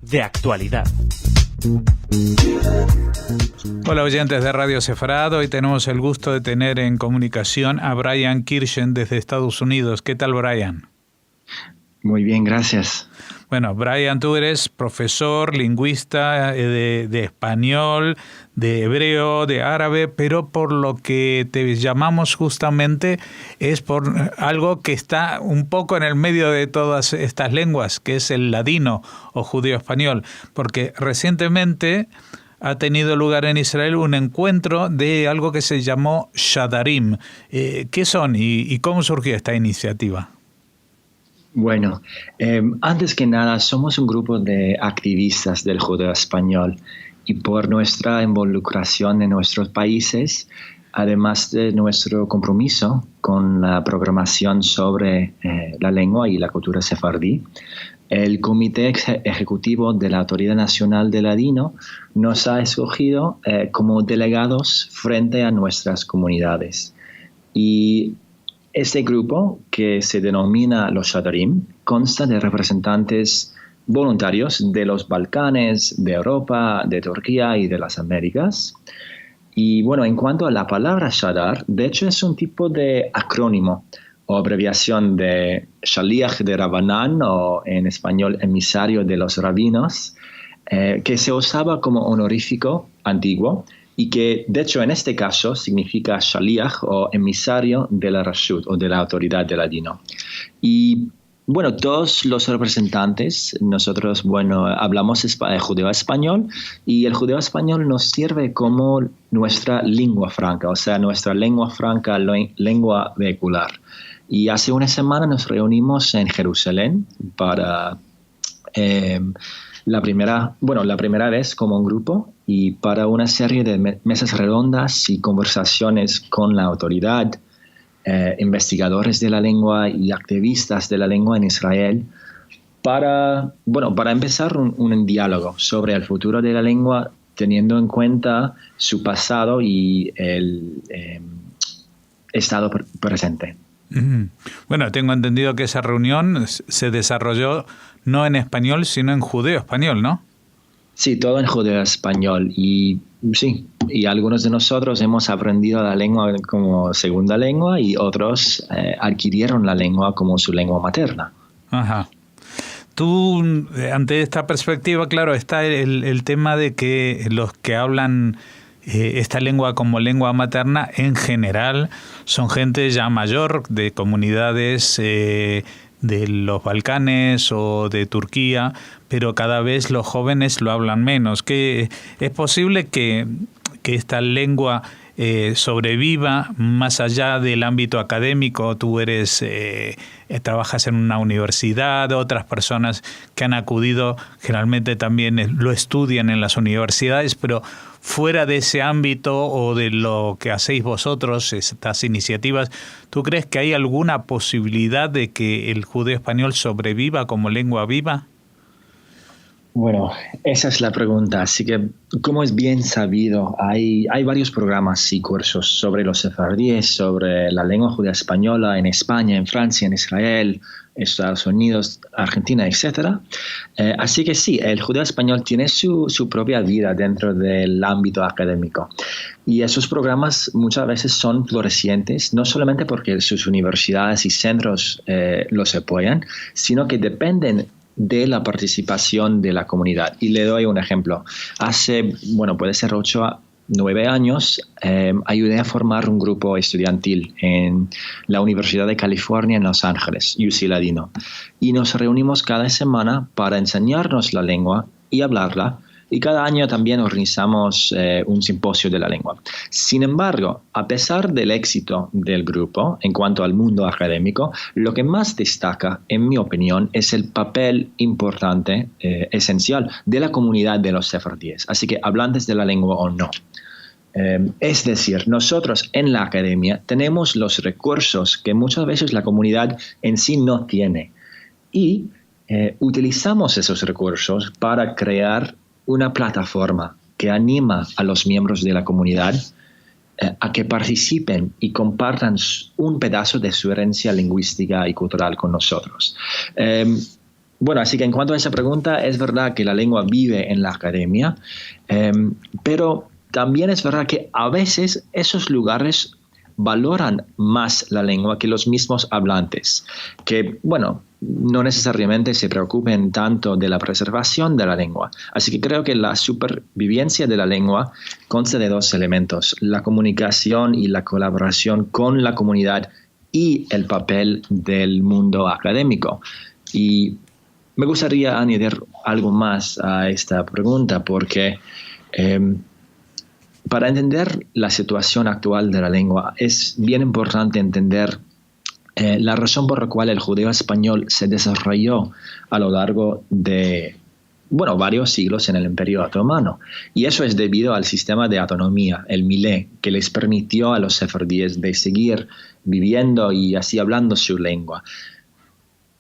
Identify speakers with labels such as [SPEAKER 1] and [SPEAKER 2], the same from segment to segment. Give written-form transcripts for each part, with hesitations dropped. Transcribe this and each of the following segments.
[SPEAKER 1] De actualidad.
[SPEAKER 2] Hola oyentes de Radio Sefarad, hoy tenemos el gusto de tener en comunicación a Brian Kirschen desde Estados Unidos. ¿Qué tal, Brian?
[SPEAKER 3] Muy bien, gracias.
[SPEAKER 2] Bueno, Brian, tú eres profesor, lingüista de español, de hebreo, de árabe, pero por lo que te llamamos justamente es por algo que está un poco en el medio de todas estas lenguas, que es el ladino o judeo-español, porque recientemente ha tenido lugar en Israel un encuentro de algo que se llamó Shadarim. ¿Qué son y cómo surgió esta iniciativa?
[SPEAKER 3] Bueno, antes que nada, somos un grupo de activistas del judeo español y por nuestra involucración en nuestros países, además de nuestro compromiso con la programación sobre la lengua y la cultura sefardí, el Comité Ejecutivo de la Autoridad Nacional del Ladino nos ha escogido como delegados frente a nuestras comunidades. Y este grupo, que se denomina los Shadarim, consta de representantes voluntarios de los Balcanes, de Europa, de Turquía y de las Américas. Y bueno, en cuanto a la palabra Shadar, de hecho es un tipo de acrónimo o abreviación de Shaliach de Rabbanán, o en español emisario de los rabinos, que se usaba como honorífico antiguo y que, de hecho, en este caso significa Shaliach o emisario de la Rashut o de la autoridad del ladino. Y bueno, todos los representantes, nosotros, hablamos judeo español y el judeo español nos sirve como nuestra lengua franca, o sea, nuestra lengua franca, lengua vehicular. Y hace una semana nos reunimos en Jerusalén para la primera vez como un grupo y para una serie de mesas redondas y conversaciones con la autoridad, investigadores de la lengua y activistas de la lengua en Israel para empezar un diálogo sobre el futuro de la lengua teniendo en cuenta su pasado y el estado presente.
[SPEAKER 2] Bueno, tengo entendido que esa reunión se desarrolló no en español, sino en judeo-español, ¿no?
[SPEAKER 3] Sí, todo en judeo-español. Y sí, y algunos de nosotros hemos aprendido la lengua como segunda lengua y otros adquirieron la lengua como su lengua materna.
[SPEAKER 2] Ajá. Tú, ante esta perspectiva, claro, está el tema de que los que hablan esta lengua como lengua materna en general son gente ya mayor de comunidades de los Balcanes o de Turquía, pero cada vez los jóvenes lo hablan menos. ¿Que es posible que esta lengua sobreviva más allá del ámbito académico? Tú trabajas en una universidad, otras personas que han acudido generalmente también lo estudian en las universidades, pero fuera de ese ámbito o de lo que hacéis vosotros, estas iniciativas, ¿tú crees que hay alguna posibilidad de que el judeo español sobreviva como lengua viva?
[SPEAKER 3] Bueno, esa es la pregunta. Así que, como es bien sabido, hay varios programas y cursos sobre los sefardíes, sobre la lengua judía española en España, en Francia, en Israel, Estados Unidos, Argentina, etc. Así que sí, el judeo español tiene su propia vida dentro del ámbito académico. Y esos programas muchas veces son florecientes, no solamente porque sus universidades y centros los apoyan, sino que dependen de la participación de la comunidad. Y le doy un ejemplo. Hace, puede ser 8 a 9 años, ayudé a formar un grupo estudiantil en la Universidad de California en Los Ángeles, UC Ladino. Y nos reunimos cada semana para enseñarnos la lengua y hablarla. Y cada año también organizamos un simposio de la lengua. Sin embargo, a pesar del éxito del grupo en cuanto al mundo académico, lo que más destaca, en mi opinión, es el papel importante, esencial, de la comunidad de los sefardíes, así que hablantes de la lengua o no. Es decir, nosotros en la academia tenemos los recursos que muchas veces la comunidad en sí no tiene y utilizamos esos recursos para crear una plataforma que anima a los miembros de la comunidad a que participen y compartan un pedazo de su herencia lingüística y cultural con nosotros. Bueno, así que en cuanto a esa pregunta, es verdad que la lengua vive en la academia, pero también es verdad que a veces esos lugares valoran más la lengua que los mismos hablantes, que, bueno, no necesariamente se preocupen tanto de la preservación de la lengua. Así que creo que la supervivencia de la lengua consta de dos elementos: la comunicación y la colaboración con la comunidad y el papel del mundo académico. Y me gustaría añadir algo más a esta pregunta, porque para entender la situación actual de la lengua es bien importante entender la razón por la cual el judeo español se desarrolló a lo largo de varios siglos en el Imperio Otomano. Y eso es debido al sistema de autonomía, el Milé, que les permitió a los sefardíes de seguir viviendo y así hablando su lengua.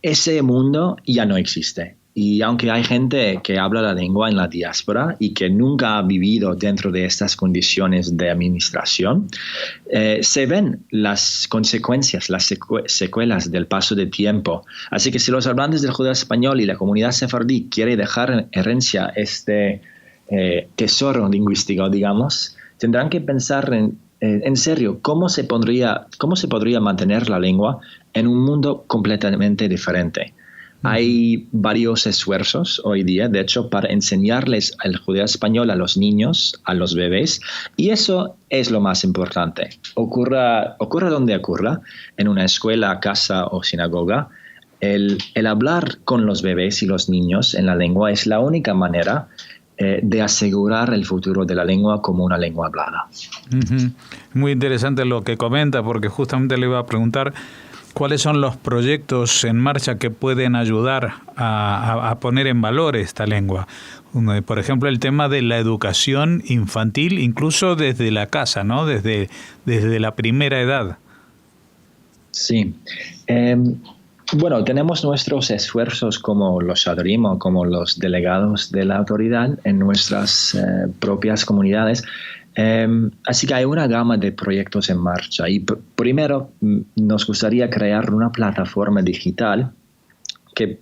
[SPEAKER 3] Ese mundo ya no existe. Y aunque hay gente que habla la lengua en la diáspora y que nunca ha vivido dentro de estas condiciones de administración, se ven las consecuencias, las secuelas del paso de tiempo. Así que si los hablantes del judeo español y la comunidad sefardí quieren dejar en herencia este tesoro lingüístico, digamos, tendrán que pensar en serio cómo se podría mantener la lengua en un mundo completamente diferente. Hay varios esfuerzos hoy día, de hecho, para enseñarles el judeo español a los niños, a los bebés, y eso es lo más importante. Ocurra donde ocurra, en una escuela, casa o sinagoga, el hablar con los bebés y los niños en la lengua es la única manera de asegurar el futuro de la lengua como una lengua hablada.
[SPEAKER 2] Uh-huh. Muy interesante lo que comenta, porque justamente le iba a preguntar ¿cuáles son los proyectos en marcha que pueden ayudar a poner en valor esta lengua? Por ejemplo, el tema de la educación infantil, incluso desde la casa, ¿no? Desde la primera edad.
[SPEAKER 3] Sí. Tenemos nuestros esfuerzos como los Shadrim o como los delegados de la autoridad en nuestras propias comunidades. Así que hay una gama de proyectos en marcha y primero nos gustaría crear una plataforma digital que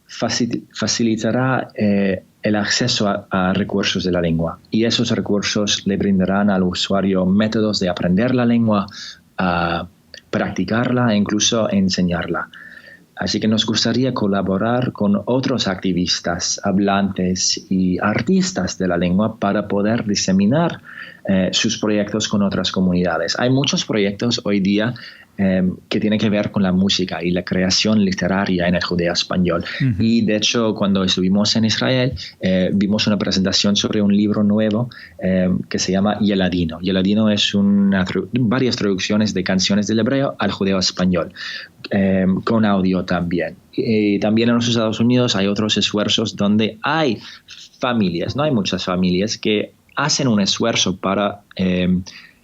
[SPEAKER 3] facilitará el acceso a recursos de la lengua, y esos recursos le brindarán al usuario métodos de aprender la lengua, a practicarla e incluso enseñarla. Así que nos gustaría colaborar con otros activistas, hablantes y artistas de la lengua para poder diseminar sus proyectos con otras comunidades. Hay muchos proyectos hoy día que tienen que ver con la música y la creación literaria en el judeo español. Uh-huh. Y de hecho, cuando estuvimos en Israel, vimos una presentación sobre un libro nuevo que se llama Yeladino. Yeladino es varias traducciones de canciones del hebreo al judeo español, con audio también. Y también en los Estados Unidos hay otros esfuerzos donde hay familias, no hay muchas familias que hacen un esfuerzo para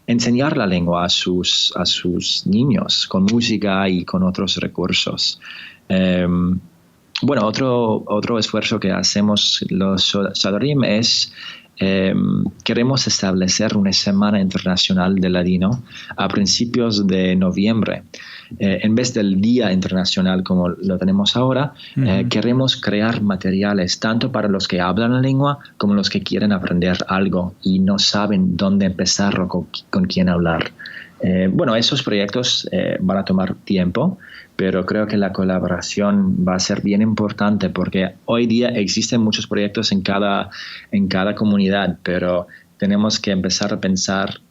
[SPEAKER 3] enseñar la lengua a sus niños con música y con otros recursos. Otro esfuerzo que hacemos los Shadrim es queremos establecer una semana internacional del ladino a principios de noviembre. En vez del Día Internacional como lo tenemos ahora, queremos crear materiales tanto para los que hablan la lengua como los que quieren aprender algo y no saben dónde empezar o con quién hablar. Esos proyectos van a tomar tiempo, pero creo que la colaboración va a ser bien importante porque hoy día existen muchos proyectos en cada comunidad, pero tenemos que empezar a pensar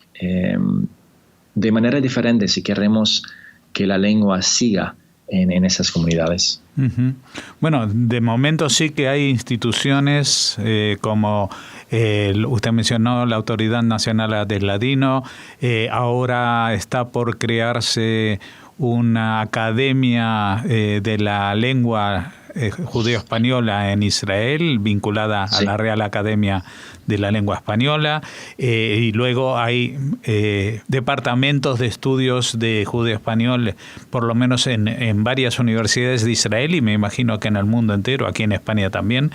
[SPEAKER 3] de manera diferente si queremos que la lengua siga en esas comunidades.
[SPEAKER 2] Uh-huh. Bueno, de momento sí que hay instituciones como usted mencionó la Autoridad Nacional del Ladino, ahora está por crearse una academia de la lengua judeo-española en Israel, vinculada a la Real Academia de la Lengua Española, y luego hay departamentos de estudios de judeo-español, por lo menos en varias universidades de Israel, y me imagino que en el mundo entero, aquí en España también.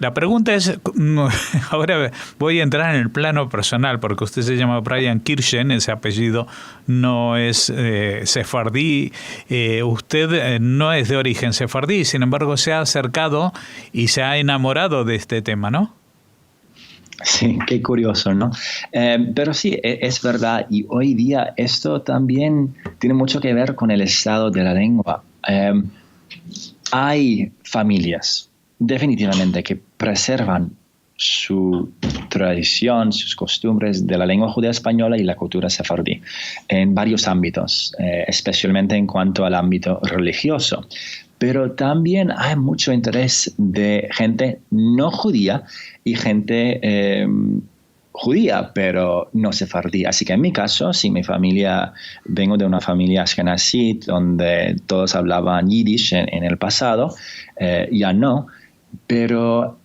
[SPEAKER 2] La pregunta es, ahora voy a entrar en el plano personal, porque usted se llama Brian Kirschen, ese apellido no es sefardí, usted no es de origen sefardí, sin embargo se ha acercado y se ha enamorado de este tema, ¿no?
[SPEAKER 3] Sí, qué curioso, ¿no? Pero sí, es verdad, y hoy día esto también tiene mucho que ver con el estado de la lengua. Hay familias definitivamente que preservan su tradición, sus costumbres de la lengua judía española y la cultura sefardí en varios ámbitos, especialmente en cuanto al ámbito religioso. Pero también hay mucho interés de gente no judía y gente judía, pero no sefardí. Así que en mi caso, si mi familia, vengo de una familia ashkenazí, donde todos hablaban yiddish en el pasado, ya no, pero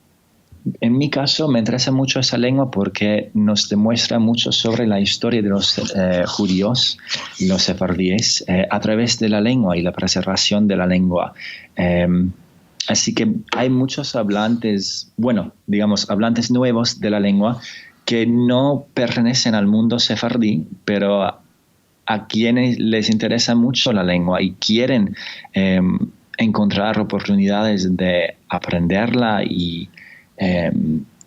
[SPEAKER 3] en mi caso me interesa mucho esa lengua porque nos demuestra mucho sobre la historia de los judíos y los sefardíes a través de la lengua y la preservación de la lengua. Así que hay muchos hablantes, bueno, digamos, hablantes nuevos de la lengua que no pertenecen al mundo sefardí, pero a quienes les interesa mucho la lengua y quieren encontrar oportunidades de aprenderla y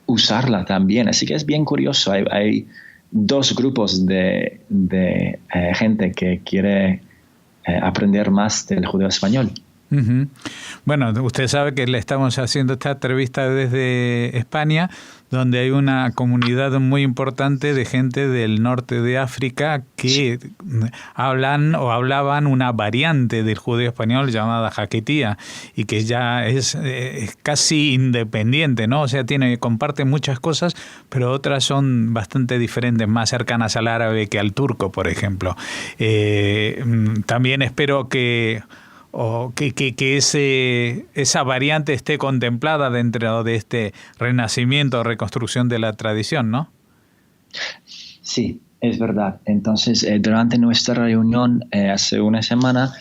[SPEAKER 3] usarla también. Así que es bien curioso. Hay dos grupos de gente que quiere aprender más del judeo español.
[SPEAKER 2] Uh-huh. Bueno, usted sabe que le estamos haciendo esta entrevista desde España, donde hay una comunidad muy importante de gente del norte de África que hablan o hablaban una variante del judeo español llamada jaquetía y que ya es casi independiente, ¿no? O sea, comparte muchas cosas, pero otras son bastante diferentes, más cercanas al árabe que al turco, por ejemplo. También espero que esa variante esté contemplada dentro de este renacimiento o reconstrucción de la tradición, ¿no?
[SPEAKER 3] Sí, es verdad. Entonces, durante nuestra reunión hace una semana,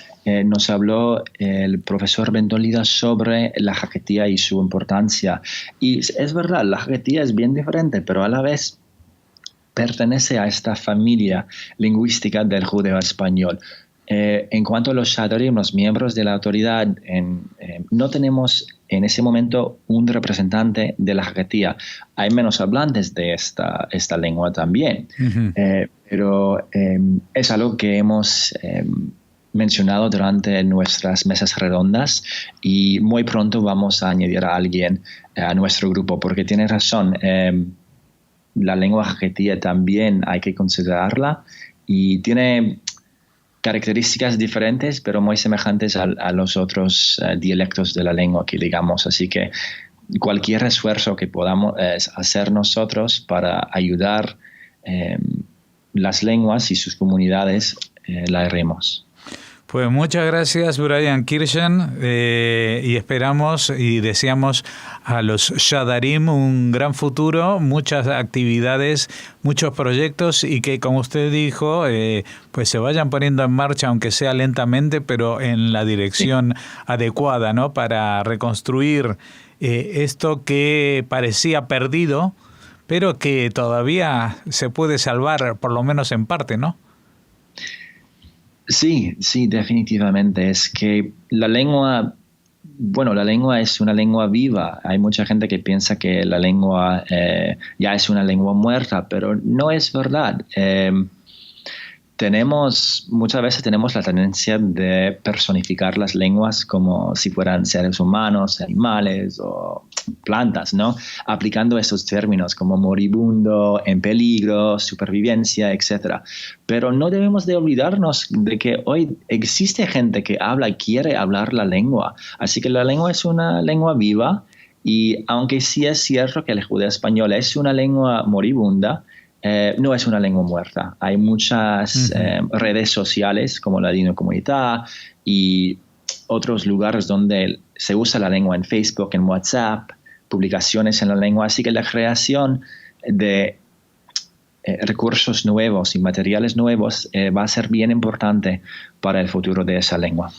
[SPEAKER 3] nos habló el profesor Bentolida sobre la jaquetía y su importancia. Y es verdad, la jaquetía es bien diferente, pero a la vez pertenece a esta familia lingüística del judeo español. En cuanto a los shadarim, los miembros de la autoridad, no tenemos en ese momento un representante de la jaquetía. Hay menos hablantes de esta lengua también. Uh-huh. Pero es algo que hemos mencionado durante nuestras mesas redondas y muy pronto vamos a añadir a alguien a nuestro grupo, porque tiene razón. La lengua jaquetía también hay que considerarla y tiene características diferentes, pero muy semejantes a los otros dialectos de la lengua que digamos. Así que cualquier esfuerzo que podamos hacer nosotros para ayudar las lenguas y sus comunidades, la haremos.
[SPEAKER 2] Pues muchas gracias, Brian Kirschen, y esperamos y deseamos a los Shadarim un gran futuro, muchas actividades, muchos proyectos y que, como usted dijo, pues se vayan poniendo en marcha, aunque sea lentamente, pero en la dirección adecuada, ¿no? Para reconstruir esto que parecía perdido, pero que todavía se puede salvar, por lo menos en parte, ¿no?
[SPEAKER 3] Sí, definitivamente. Es que la lengua es una lengua viva. Hay mucha gente que piensa que la lengua ya es una lengua muerta, pero no es verdad. Muchas veces tenemos la tendencia de personificar las lenguas como si fueran seres humanos, animales o plantas, ¿no? Aplicando esos términos como moribundo, en peligro, supervivencia, etc. Pero no debemos de olvidarnos de que hoy existe gente que habla y quiere hablar la lengua. Así que la lengua es una lengua viva y aunque sí es cierto que el judeo español es una lengua moribunda, no es una lengua muerta. Hay muchas redes sociales como la Dino Comunità y otros lugares donde se usa la lengua en Facebook, en WhatsApp, publicaciones en la lengua. Así que la creación de recursos nuevos y materiales nuevos va a ser bien importante para el futuro de esa lengua.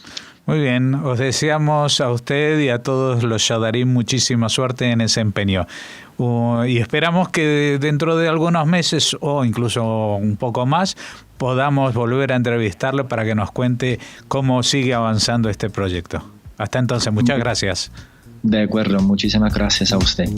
[SPEAKER 2] Muy bien, os deseamos a usted y a todos los Shadarim muchísima suerte en ese empeño. Y esperamos que dentro de algunos meses o incluso un poco más podamos volver a entrevistarle para que nos cuente cómo sigue avanzando este proyecto. Hasta entonces, muchas gracias.
[SPEAKER 3] De acuerdo, muchísimas gracias a usted.